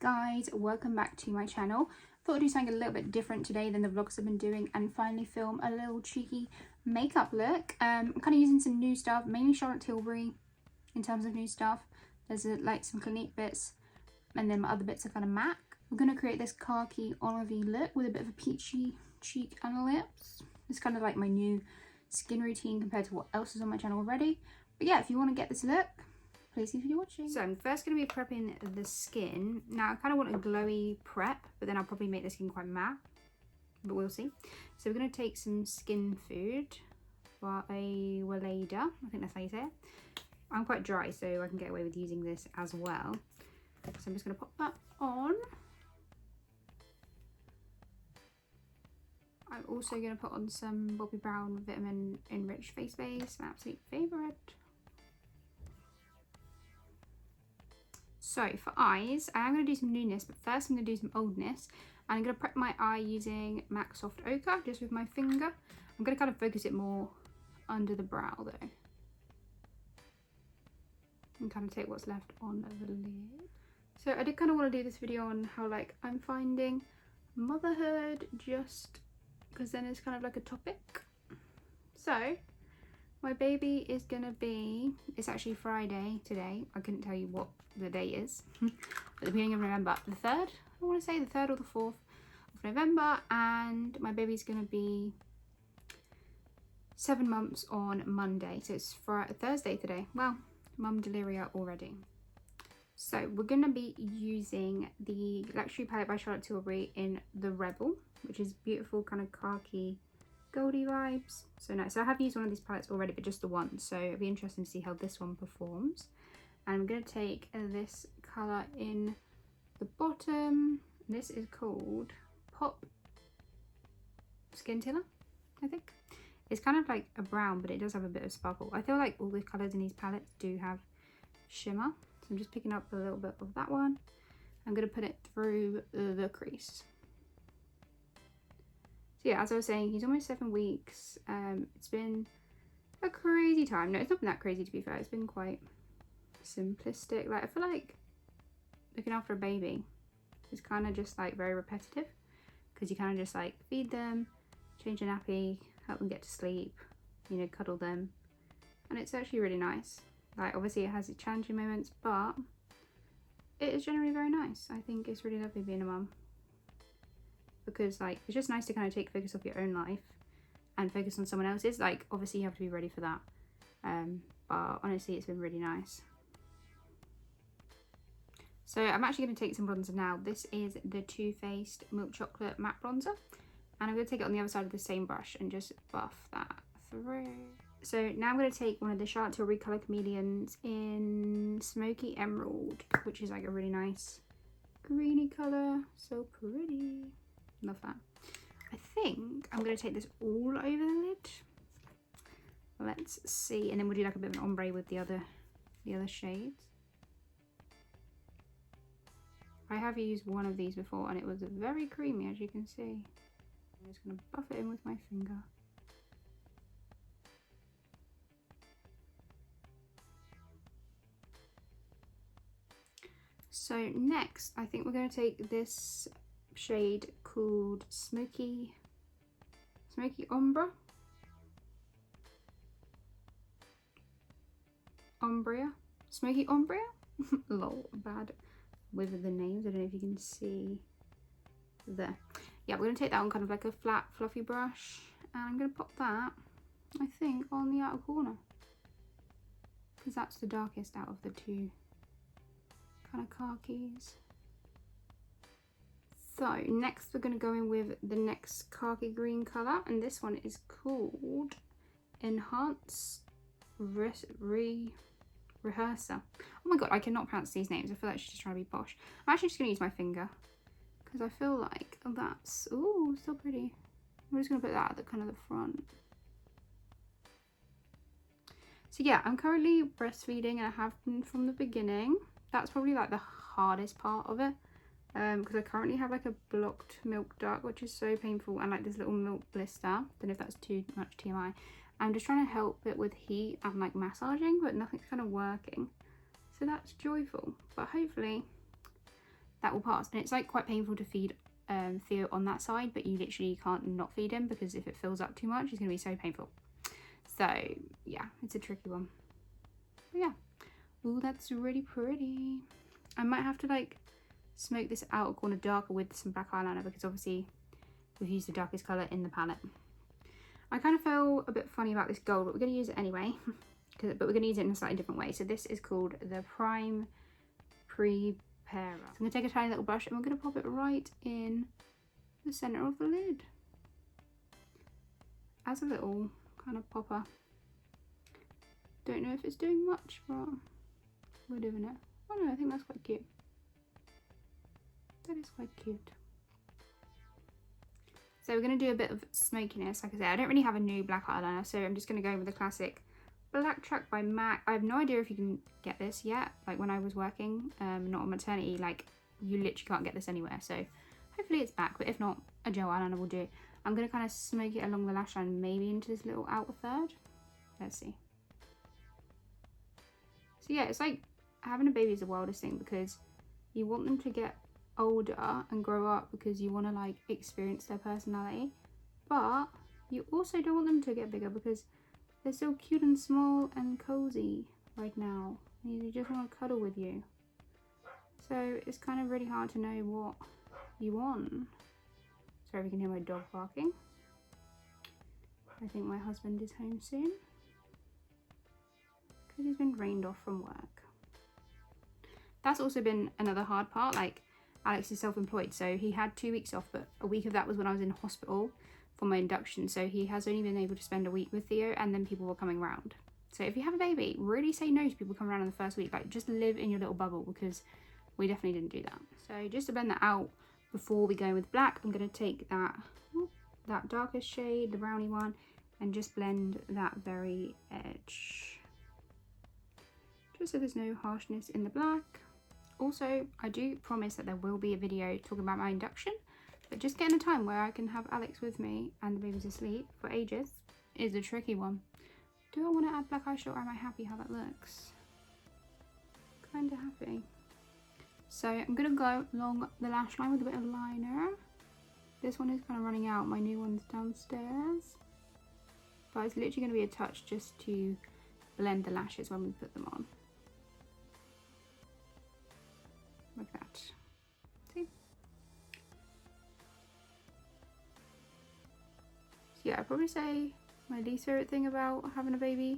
Guys, welcome back to my channel. Thought I'd do something a little bit different today than the vlogs I've been doing and finally film a little cheeky makeup look. I'm kind of using some new stuff, mainly Charlotte Tilbury in terms of new stuff. There's like some Clinique bits and then my other bits are kind of MAC. We're going to create this khaki olivey look with a bit of a peachy cheek and lips. It's kind of like my new skin routine compared to what else is on my channel already. But yeah, if you want to get this look, please continue watching. So I'm first going to be prepping the skin. Now I kind of want a glowy prep, but then I'll probably make the skin quite matte, but we'll see. So we're going to take some Skin Food by Weleda. I think that's how you say it. I'm quite dry, so I can get away with using this as well. So I'm just going to pop that on. I'm also going to put on some Bobbi Brown Vitamin Enriched Face Base, my absolute favourite. So for eyes, I am going to do some newness, but first I'm going to do some oldness. And I'm going to prep my eye using MAC Soft Ochre, just with my finger. I'm going to kind of focus it more under the brow though. And kind of take what's left on the lid. So I did kind of want to do this video on how like I'm finding motherhood, just because then it's kind of like a topic. So my baby is gonna be, it's actually Friday today. I couldn't tell you what the day is. At the beginning of November, the 3rd, I want to say the 3rd or the 4th of November. And my baby's gonna be 7 months on Monday. So it's Thursday today. Well, mum deliria already. So we're gonna be using the Luxury palette by Charlotte Tilbury in the Rebel, which is beautiful kind of khaki goldy vibes. So nice. So I have used one of these palettes already, but just the one, so it'll be interesting to see how this one performs. And I'm going to take this colour in the bottom. This is called Pop Skin Tiller, I think. It's kind of like a brown, but it does have a bit of sparkle. I feel like all the colours in these palettes do have shimmer, so I'm just picking up a little bit of that one. I'm going to put it through the crease. So yeah, as I was saying, he's almost 7 weeks. It's been a crazy time. No, it's not been that crazy to be fair. It's been quite simplistic. Like I feel like looking after a baby is kind of just like very repetitive, because you kind of just like feed them, change a nappy, help them get to sleep, you know, cuddle them, and it's actually really nice. Like obviously it has its challenging moments, but it is generally very nice. I think it's really lovely being a mum, because like it's just nice to kind of take focus off your own life and focus on someone else's. Like obviously you have to be ready for that, but honestly it's been really nice. So I'm actually going to take some bronzer now. This is the Too Faced Milk Chocolate Matte Bronzer, and I'm going to take it on the other side of the same brush and just buff that through. So now I'm going to take one of the Charlotte Tilbury Colour Chameleons in Smoky Emerald, which is like a really nice greeny colour, so pretty. Love that. I think I'm going to take this all over the lid. Let's see, and then we'll do like a bit of an ombre with the other shades. I have used one of these before and it was very creamy, as you can see. I'm just going to buff it in with my finger. So next, I think we're going to take this shade called Smoky Umbria. Smoky Umbria? Lol, bad with the names. I don't know if you can see there. Yeah, we're going to take that on kind of like a flat fluffy brush, and I'm going to pop that, I think, on the outer corner, because that's the darkest out of the two kind of khakis. So next we're going to go in with the next khaki green colour, and this one is called Enhanced Rehearser. Oh my god, I cannot pronounce these names. I feel like she's just trying to be posh. I'm actually just going to use my finger, because I feel like that's, ooh, so pretty. I'm just going to put that at the kind of the front. So yeah, I'm currently breastfeeding, and I have been from the beginning. That's probably like the hardest part of it, because I currently have like a blocked milk duct, which is so painful, and like this little milk blister. Don't know if that's too much TMI. I'm just trying to help it with heat and like massaging, but nothing's kind of working, so that's joyful. But hopefully that will pass. And it's like quite painful to feed Theo on that side, but you literally can't not feed him, because if it fills up too much, it's going to be so painful. So yeah, it's a tricky one. But yeah, ooh, that's really pretty. I might have to like smoke this outer corner darker with some black eyeliner, because obviously we've used the darkest colour in the palette. I kind of feel a bit funny about this gold, but we're going to use it anyway. But we're going to use it in a slightly different way. So this is called the Prime Preparer. So I'm going to take a tiny little brush and we're going to pop it right in the centre of the lid as a little kind of popper. Don't know if it's doing much, but we're doing it. Oh no, I think that's quite cute. That is quite cute. So we're going to do a bit of smokiness. Like I said, I don't really have a new black eyeliner, so I'm just going to go with the classic Blacktrack by MAC. I have no idea if you can get this yet. Like when I was working, not on maternity, like you literally can't get this anywhere. So hopefully it's back, but if not, a gel eyeliner will do. I'm going to kind of smoke it along the lash line, maybe into this little outer third. Let's see. So yeah, it's like having a baby is the wildest thing, because you want them to get older and grow up because you want to like experience their personality, but you also don't want them to get bigger because they're so cute and small and cozy right now. They just want to cuddle with you. So it's kind of really hard to know what you want. Sorry if you can hear my dog barking. I think my husband is home soon because he's been rained off from work. That's also been another hard part. Like, Alex is self-employed, so he had 2 weeks off, but a week of that was when I was in hospital for my induction, so he has only been able to spend a week with Theo, and then people were coming round. So if you have a baby, really say no to people coming around in the first week. Like, just live in your little bubble, because we definitely didn't do that. So just to blend that out before we go with black, I'm going to take that darkest shade, the brownie one, and just blend that very edge, just so there's no harshness in the black. Also, I do promise that there will be a video talking about my induction, but just getting a time where I can have Alex with me and the baby's asleep for ages is a tricky one. Do I want to add black eyeshadow, or am I happy how that looks? Kind of happy. So I'm going to go along the lash line with a bit of liner. This one is kind of running out. My new one's downstairs. But it's literally going to be a touch just to blend the lashes when we put them on. Like that. See? So yeah, I'd probably say my least favourite thing about having a baby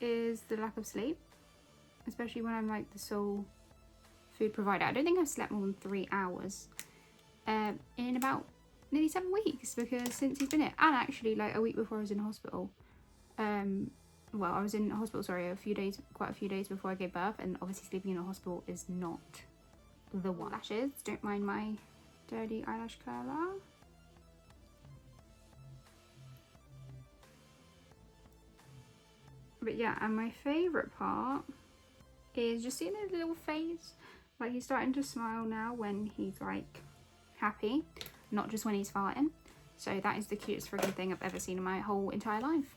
is the lack of sleep. Especially when I'm like the sole food provider. I don't think I've slept more than 3 hours in about nearly 7 weeks, because since he's been here, and actually like a week before I was in hospital. Well, I was in hospital, sorry, quite a few days before I gave birth, and obviously sleeping in a hospital is not the one. Lashes, don't mind my dirty eyelash curler. But yeah, and my favourite part is just seeing his little face. Like, he's starting to smile now when he's like happy, not just when he's farting. So that is the cutest freaking thing I've ever seen in my whole entire life.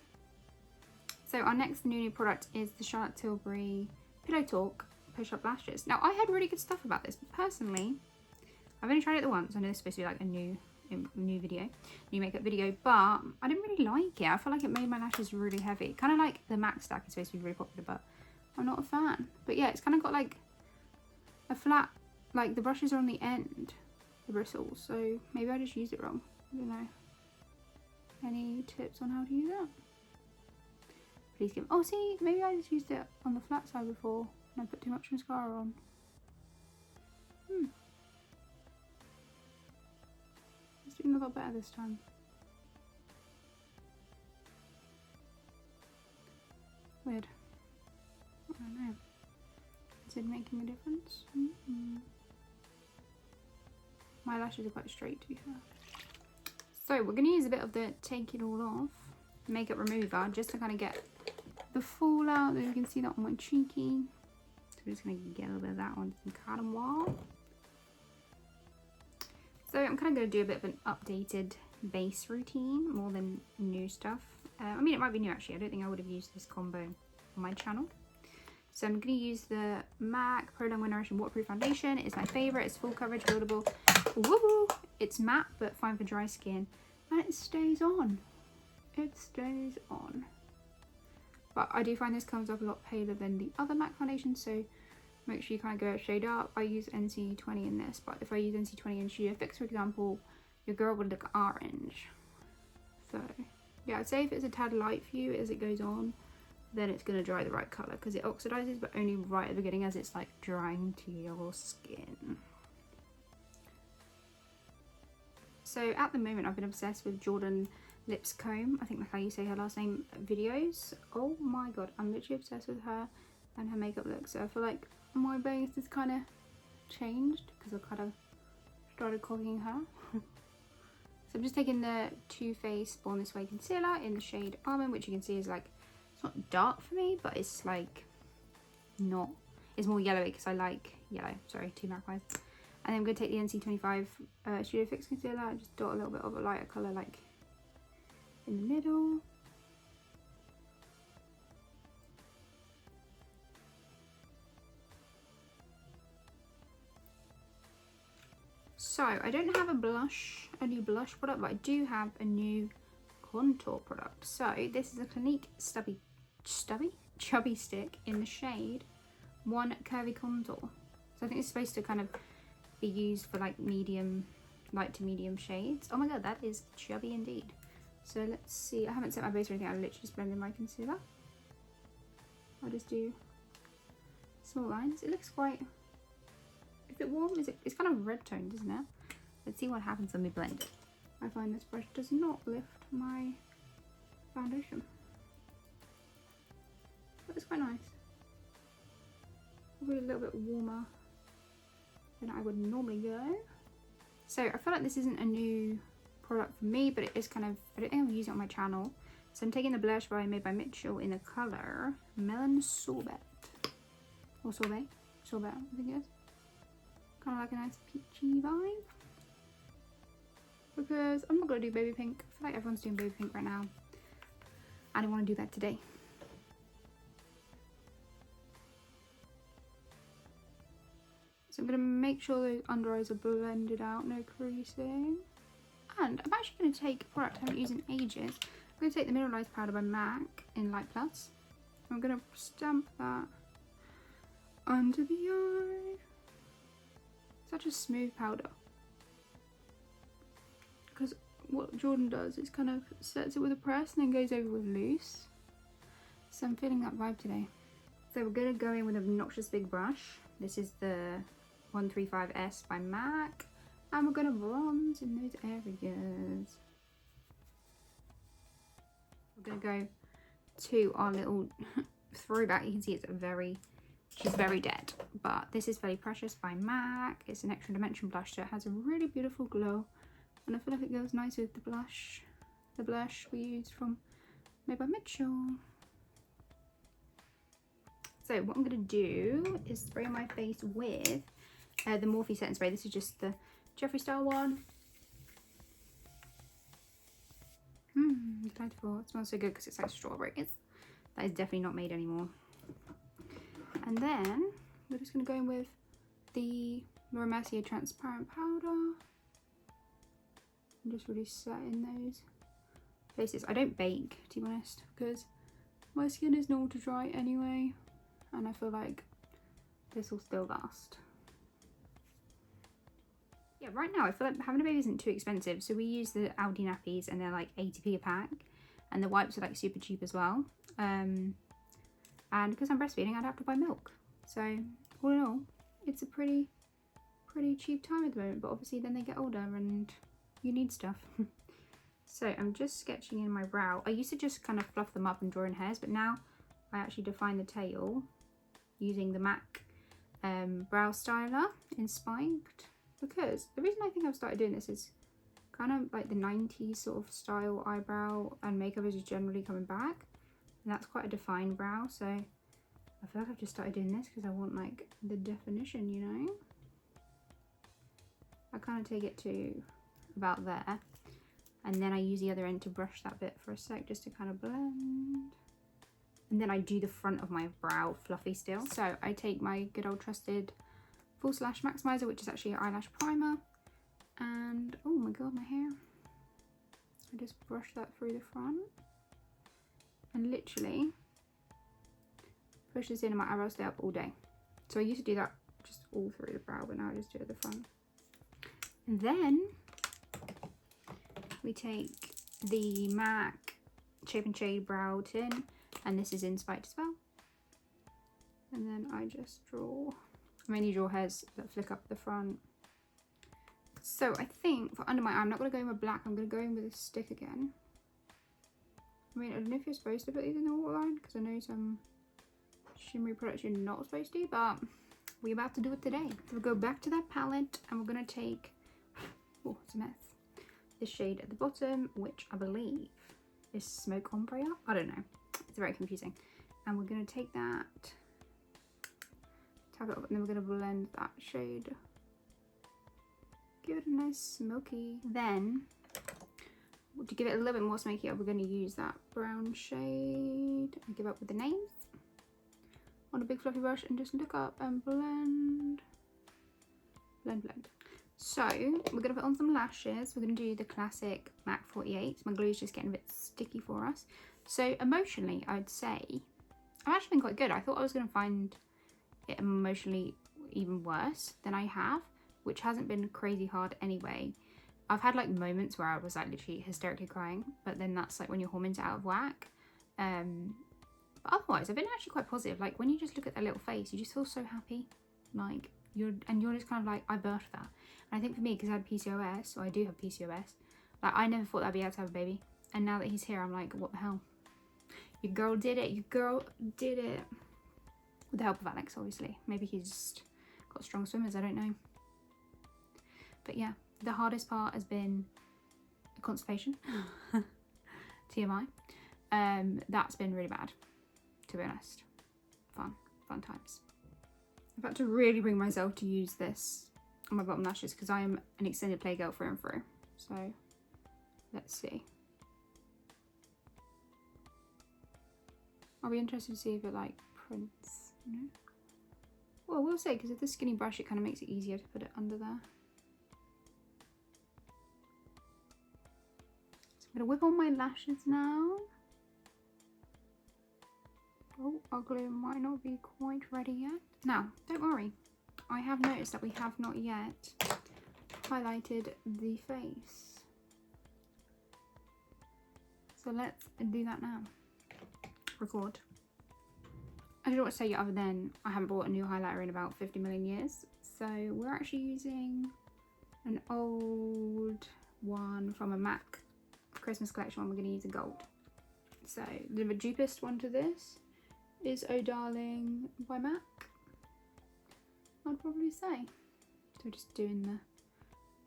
So our next new product is the Charlotte Tilbury Pillow Talk Push-Up Lashes. Now, I heard really good stuff about this, but personally, I've only tried it once. I know this is supposed to be like a new makeup video, but I didn't really like it. I feel like it made my lashes really heavy. Kind of like the MAC stack is supposed to be really popular, but I'm not a fan. But yeah, it's kind of got like a flat, like the brushes are on the end, the bristles, so maybe I just used it wrong. I don't know. Any tips on how to use that? Please give. Oh, see, maybe I just used it on the flat side before and I put too much mascara on. It's doing a lot better this time. Weird. I don't know. Is it making a difference? My lashes are quite straight, to be fair. So we're going to use a bit of the Take It All Off makeup remover just to kind of get the fallout. You can see that on my cheeky. So we're just going to get a little bit of that on some cotton wall. So I'm kind of going to do a bit of an updated base routine more than new stuff. I mean, it might be new actually. I don't think I would have used this combo on my channel. So I'm going to use the MAC Pro Longwear Nourishing Waterproof Foundation. It's my favourite. It's full coverage, buildable. Woo! It's matte, but fine for dry skin. And it stays on. It stays on. But I do find this comes up a lot paler than the other MAC foundation, so make sure you kind of go a shade up. I use NC20 in this, but if I use NC20 in Studio Fix, for example, your girl would look orange. So yeah, I'd say if it's a tad light for you as it goes on, then it's going to dry the right colour, because it oxidizes, but only right at the beginning as it's like drying to your skin. So at the moment I've been obsessed with Jordan Lipscomb, I think that's how you say her last name, videos. Oh my god, I'm literally obsessed with her and her makeup look. So I feel like my base has kind of changed because I kind of started copying her. So I'm just taking the Too Faced Born This Way concealer in the shade Almond, which you can see is like, it's not dark for me, but it's like not, it's more yellowy because I like yellow. Sorry, too MAC wise. And then I'm going to take the NC25 Studio Fix concealer and just dot a little bit of a lighter colour like in the middle. So I don't have a new blush product, but I do have a new contour product. So this is a Clinique Chubby stick in the shade One Curvy Contour. So I think it's supposed to kind of be used for like medium, light to medium shades. Oh my god, that is chubby indeed. So let's see, I haven't set my base or anything, I literally just blend in my concealer. I'll just do small lines. It looks quite, is it warm? It's kind of red toned, isn't it? Let's see what happens when we blend it. I find this brush does not lift my foundation. But it's quite nice. Probably a little bit warmer than I would normally go. So I feel like this isn't a new product for me, but it is kind of, I don't think I'll use it on my channel. So I'm taking the blush by Made by Mitchell in the colour Melon Sorbet. Or Sorbet, I think it is. Kind of like a nice peachy vibe. Because I'm not going to do baby pink. I feel like everyone's doing baby pink right now. I don't want to do that today. So I'm going to make sure those under eyes are blended out, no creasing. And I'm actually going to take a product I haven't used in ages. I'm going to take the Mineralize powder by MAC in Light Plus. I'm going to stamp that under the eye. Such a smooth powder. Because what Jordan does is kind of sets it with a press and then goes over with loose. So I'm feeling that vibe today. So we're going to go in with an obnoxious big brush. This is the 135S by MAC. And we're going to bronze in those areas. We're going to go to our little throwback. You can see she's very dead. But this is Very Precious by MAC. It's an extra dimension blush, so it has a really beautiful glow. And I feel like it goes nice with the blush we used from Made by Mitchell. So what I'm going to do is spray my face with the Morphe Set and Spray. This is just the Jeffree Star one. Delightful. It smells so good because it's like strawberry. That is definitely not made anymore. And then we're just going to go in with the Mercier transparent powder. I'm just really setting those faces. I don't bake, to be honest, because my skin is normal to dry anyway, and I feel like this will still last. Yeah, right now I feel like having a baby isn't too expensive, so we use the Aldi nappies and they're like 80p a pack, and the wipes are like super cheap as well. And because I'm breastfeeding, I'd have to buy milk. So all in all, it's a pretty cheap time at the moment, but obviously then they get older and you need stuff. So I'm just sketching in my brow. I used to just kind of fluff them up and draw in hairs, but now I actually define the tail using the MAC brow styler in Spiked, because the reason I think I've started doing this is kind of like the 90s sort of style eyebrow and makeup is generally coming back, and that's quite a defined brow, so I feel like I've just started doing this because I want like the definition, you know. I kind of take it to about there, and then I use the other end to brush that bit for a sec just to kind of blend and then I do the front of my brow fluffy still. So I take my good old trusted False Lash Maximiser, which is actually an eyelash primer, and oh my god, my hair. I just brush that through the front and literally push this in, and my eyebrows stay up all day. So I used to do that just all through the brow, but now I just do it at the front. And then we take the MAC Shape and Shade Brow Tint, and this is in Spiked as well. And then I just draw, I mainly draw hairs that flick up the front. So I think for under my eye, I'm not going to go in with black, I'm going to go in with a stick again. I mean, I don't know if you're supposed to put these in the waterline, because I know some shimmery products you're not supposed to, but we're about to do it today. So we'll go back to that palette, and we're going to take, oh, it's a mess, this shade at the bottom, which I believe is Smoke Ombre. I don't know, it's very confusing. And we're going to take that, tap it up, and then we're going to blend that shade, give it a nice smoky. Then to give it a little bit more smoky, we're going to use that brown shade and give up with the names on a big fluffy brush and just look up and blend, blend, blend. So we're going to put on some lashes. We're going to do the classic MAC 48. My glue is just getting a bit sticky for us. So emotionally, I'd say I've actually been quite good. I thought I was going to find it emotionally even worse than I have, which hasn't been crazy hard anyway. I've had like moments where I was like literally hysterically crying, but then that's like when your hormones are out of whack. But otherwise, I've been actually quite positive. Like when you just look at that little face, you just feel so happy. Like you're just kind of like, I birthed that. And I think for me, because I had PCOS, or I do have PCOS, like I never thought I'd be able to have a baby. And now that he's here, I'm like, what the hell? Your girl did it. Your girl did it. With the help of Alex, obviously. Maybe he's just got strong swimmers, I don't know. But yeah, the hardest part has been constipation. TMI. That's been really bad, to be honest. Fun times. I've had to really bring myself to use this on my bottom lashes because I am an extended play girl through and through. So let's see. I'll be interested to see if it like prints, you know? Well, we'll see, because with the skinny brush it kind of makes it easier to put it under there. So I'm going to whip on my lashes now. Oh, our glue might not be quite ready yet. Now, don't worry. I have noticed that we have not yet highlighted the face. So let's do that now. Record. I don't know what to say other than I haven't bought a new highlighter in about 50 million years. So we're actually using an old one from a MAC Christmas collection one. We're going to use a gold. So the dupest one to this is Oh Darling by MAC, I'd probably say. So just doing the,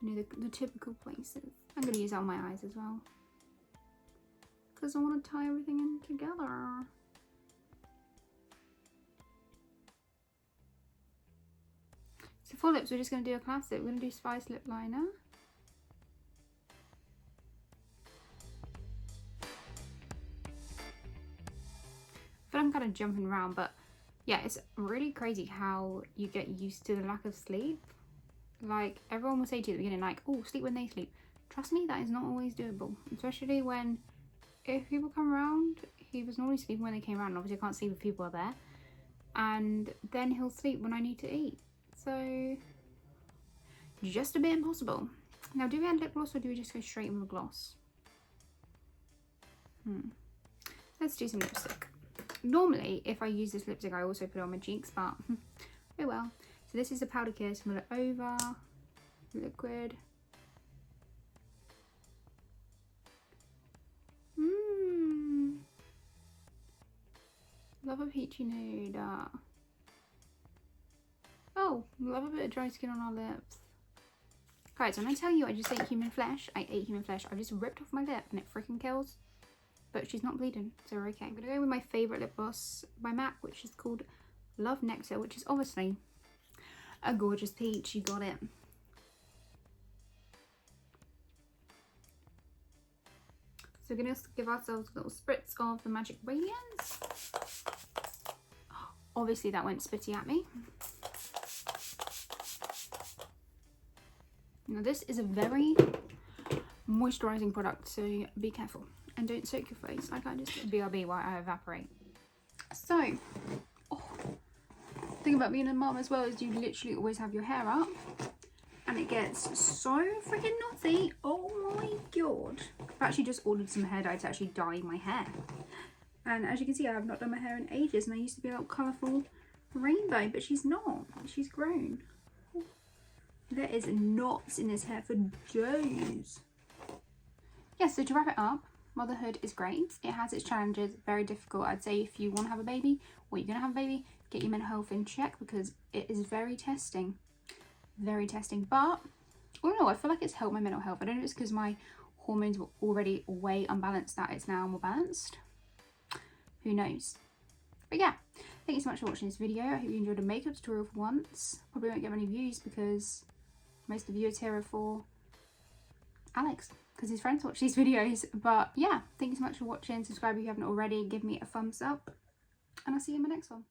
you know, the typical places. I'm going to use it on my eyes as well, because I want to tie everything in together. So for lips, we're just going to do a classic. We're going to do Spice Lip Liner. But I'm kind of jumping around, but yeah, it's really crazy how you get used to the lack of sleep. Like everyone will say to you at the beginning, like, oh, sleep when they sleep. Trust me, that is not always doable, especially when if people come around, he was normally sleeping when they came around, and obviously I can't sleep if people are there, and then he'll sleep when I need to eat. So just a bit impossible. Now, do we add lip gloss or do we just go straight in with gloss? Let's do some lipstick. Normally, if I use this lipstick, I also put it on my cheeks, but oh well. So this is a powder kiss. I'm going over liquid. Love a peachy nude. Oh, love a bit of dry skin on our lips. Guys, when I tell you I just ate human flesh, I ate human flesh. I just ripped off my lip and it freaking kills. But she's not bleeding, so we're okay. I'm going to go with my favourite lip gloss by MAC, which is called Love Nectar, which is obviously a gorgeous peach. You got it. So we're going to give ourselves a little spritz of the Magic Radiance. Obviously that went spitty at me. Now this is a very moisturising product, so be careful and don't soak your face like I just BRB while I evaporate. So, thing about being a mum as well is you literally always have your hair up and it gets so freaking knotty. Oh my god. I've actually just ordered some hair dye to actually dye my hair. And as you can see, I have not done my hair in ages, and I used to be a little colourful rainbow, but she's not. She's grown. There is knots in this hair for days. Yeah, so to wrap it up, motherhood is great. It has its challenges, very difficult. I'd say if you want to have a baby or you're going to have a baby, get your mental health in check because it is very testing. Very testing. But, I don't know, I feel like it's helped my mental health. I don't know if it's because my hormones were already way unbalanced that it's now more balanced. Who knows? But yeah, thank you so much for watching this video. I hope you enjoyed a makeup tutorial for once. Probably won't get many views because most of the viewers here are for Alex, because his friends watch these videos. But yeah, thank you so much for watching. Subscribe if you haven't already. Give me a thumbs up. And I'll see you in my next one.